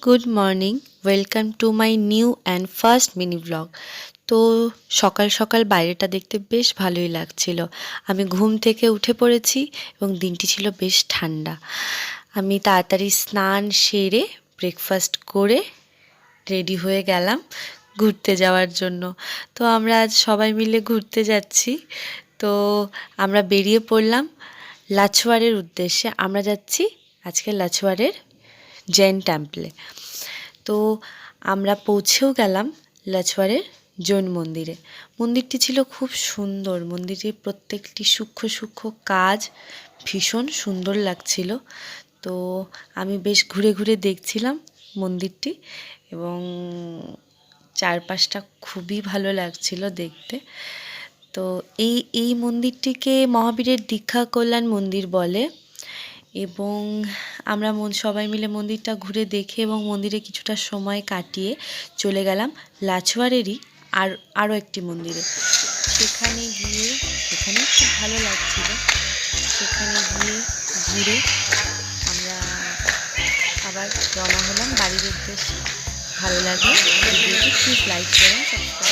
Good morning, welcome to my new and first mini blog. তো সকাল সকাল বাইরেটা দেখতে বেশ ভালোই লাগছিল। আমি ঘুম থেকে উঠে পড়েছি এবং দিনটি ছিল বেশ ঠান্ডা। আমি তাড়াতাড়ি স্নান সেরে ব্রেকফাস্ট করে রেডি হয়ে গেলাম ঘুরতে যাওয়ার জন্য। তো আমরা আজ সবাই মিলে ঘুরতে যাচ্ছি। তো আমরা বেরিয়ে পড়লাম লাচুয়ারের উদ্দেশ্যে। আমরা যাচ্ছি আজকে লাচুয়ারের জৈন টেম্পলে। তো আমরা পৌঁছেও গেলাম লাচুয়ারের জৈন মন্দিরে। মন্দিরটি ছিল খুব সুন্দর। মন্দিরের প্রত্যেকটি সূক্ষ্ম সূক্ষ্ম কাজ ভীষণ সুন্দর লাগছিল। তো আমি বেশ ঘুরে ঘুরে দেখছিলাম মন্দিরটি এবং চারপাশটা খুবই ভালো লাগছিল দেখতে। তো এই মন্দিরটিকে মহাবীরের দীক্ষা কল্যাণ মন্দির বলে এবং আমরা সবাই মিলে মন্দিরটা ঘুরে দেখে এবং মন্দিরে কিছুটা সময় কাটিয়ে চলে গেলাম লাচুয়ারেরই আরও একটি মন্দিরে। সেখানে খুব ভালো লাগছিল। সেখানে গিয়ে ঘুরে আমরা আবার রওনা হলাম বাড়ির উদ্দেশ্যে। ভালো লাগলে ভিডিওটি প্লিজ লাইক করুন, সাবস্ক্রাইব